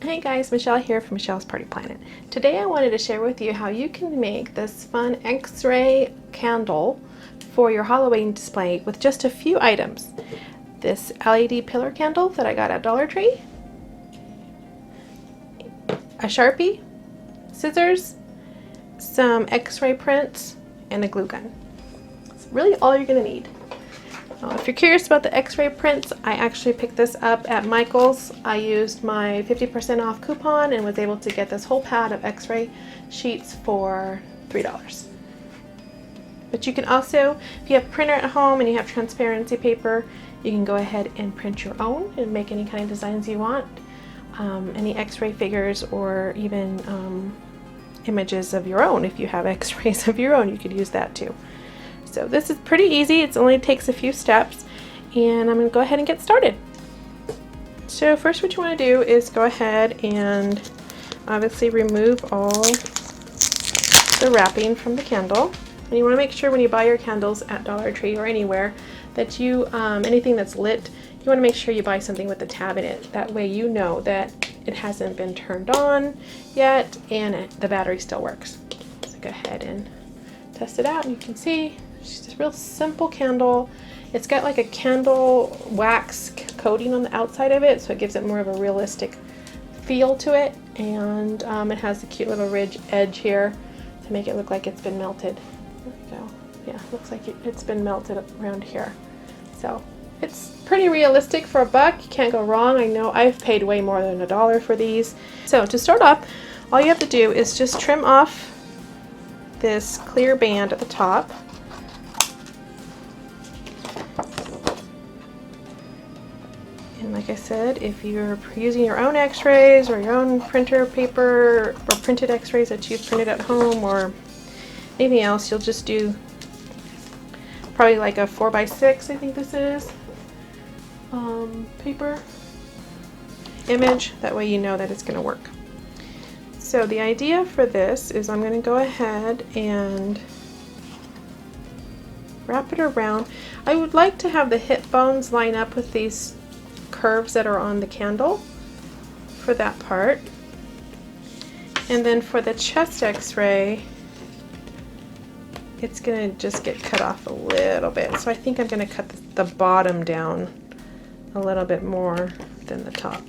Hey guys, Michelle here from Michelle's Party Planet. Today I wanted to share with you how you can make this fun X-ray candle for your Halloween display with just a few items. This LED pillar candle that I got at Dollar Tree, a Sharpie, scissors, some X-ray prints, and a glue gun. That's really all you're going to need. If you're curious about the X-ray prints, I actually picked this up at Michael's. I used my 50% off coupon and was able to get this whole pad of X-ray sheets for $3. But you can also, if you have a printer at home and you have transparency paper, you can go ahead and print your own and make any kind of designs you want. Any X-ray figures or even images of your own. If you have X-rays of your own, you could use that too. So this is pretty easy. It only takes a few steps, and I'm going to go ahead and get started. So first what you want to do is go ahead and obviously remove all the wrapping from the candle. And you want to make sure when you buy your candles at Dollar Tree or anywhere that you, anything that's lit, you want to make sure you buy something with a tab in it. That way you know that it hasn't been turned on yet and the battery still works. So go ahead and test it out, and you can see it's just a real simple candle. It's got like a candle wax coating on the outside of it, so it gives it more of a realistic feel to it, and it has the cute little ridge edge here to make it look like it's been melted. There we go. Yeah, looks like it's been melted around here. So it's pretty realistic for $1. You can't go wrong. I know I've paid way more than $1 for these. So to start off, all you have to do is just trim off this clear band at the top. And like I said, if you're using your own X-rays or your own printer paper or printed X-rays that you've printed at home or anything else, you'll just do probably like a 4x6, I think this is, paper image. That way you know that it's going to work. So the idea for this is I'm going to go ahead and wrap it around. I would like to have the hip bones line up with these curves that are on the candle for that part. And then for the chest X-ray, it's going to just get cut off a little bit. So I think I'm going to cut the bottom down a little bit more than the top.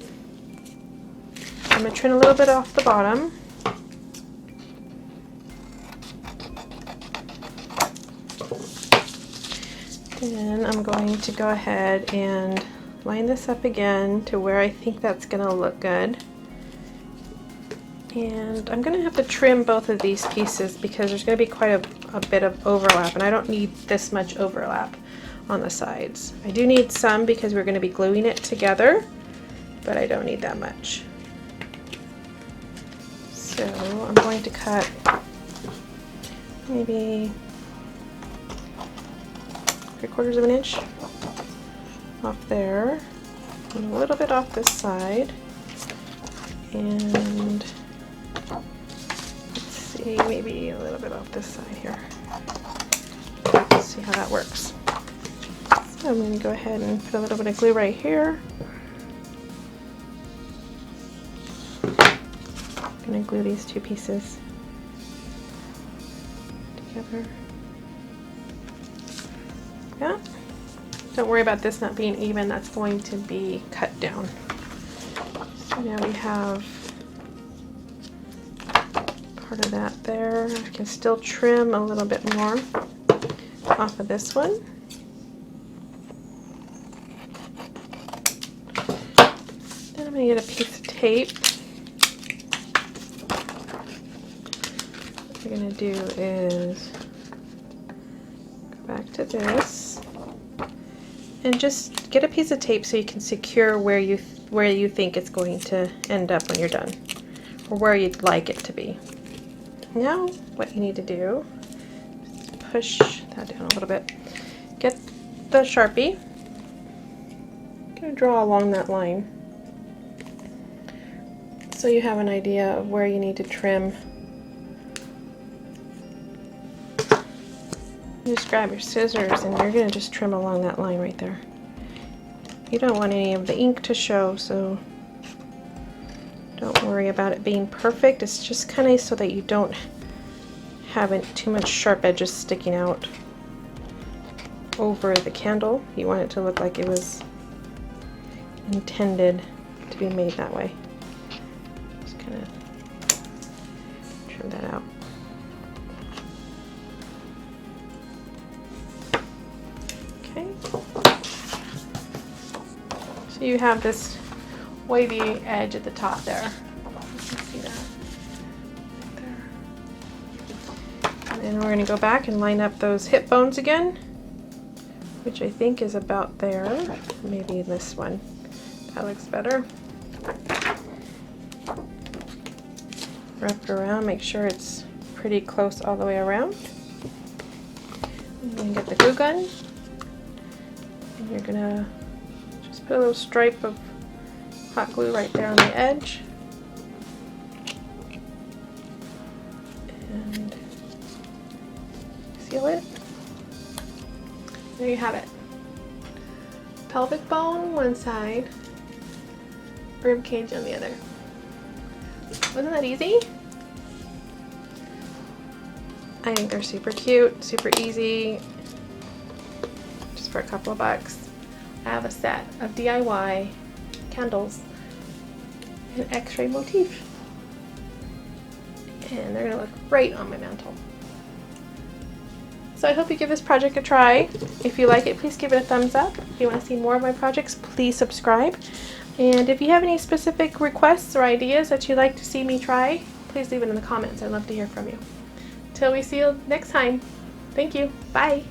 I'm going to trim a little bit off the bottom. Then I'm going to go ahead and line this up again to where I think that's going to look good. And I'm going to have to trim both of these pieces because there's going to be quite a bit of overlap, and I don't need this much overlap on the sides. I do need some because we're going to be gluing it together, but I don't need that much. So I'm going to cut maybe 3/4 of an inch off there, and a little bit off this side, and let's see, maybe a little bit off this side here. Let's see how that works. So I'm going to go ahead and put a little bit of glue right here. I'm going to glue these two pieces together. Yeah. Don't worry about this not being even, that's going to be cut down. So now we have part of that there. I can still trim a little bit more off of this one. Then I'm going to get a piece of tape. What we're going to do is go back to this and just get a piece of tape so you can secure where you think it's going to end up when you're done, or where you'd like it to be. Now what you need to do is push that down a little bit. Get the Sharpie. I'm going to draw along that line so you have an idea of where you need to trim. You just grab your scissors and you're going to just trim along that line right there. You don't want any of the ink to show, so Don't worry about it being perfect. It's just kind of so that you don't have too much sharp edges sticking out over the candle. You want it to look like it was intended to be made that way. Just kind of trim that out. Okay. So you have this wavy edge at the top there. You can see that right there. And then we're going to go back and line up those hip bones again, which I think is about there. Maybe this one. That looks better. Wrap it around, make sure it's pretty close all the way around. And then get the glue gun. And you're going to just put a little stripe of hot glue right there on the edge. And seal it. There you have it. Pelvic bone one side, rib cage on the other. Wasn't that easy? I think they're super cute, super easy, just for a couple of bucks. I have a set of DIY candles in X-ray motif, and they're gonna look great on my mantle. So I hope you give this project a try. If you like it, please give it a thumbs up. If you want to see more of my projects, please subscribe. And if you have any specific requests or ideas that you'd like to see me try, please leave it in the comments. I'd love to hear from you. Till we see you next time. Thank you. Bye.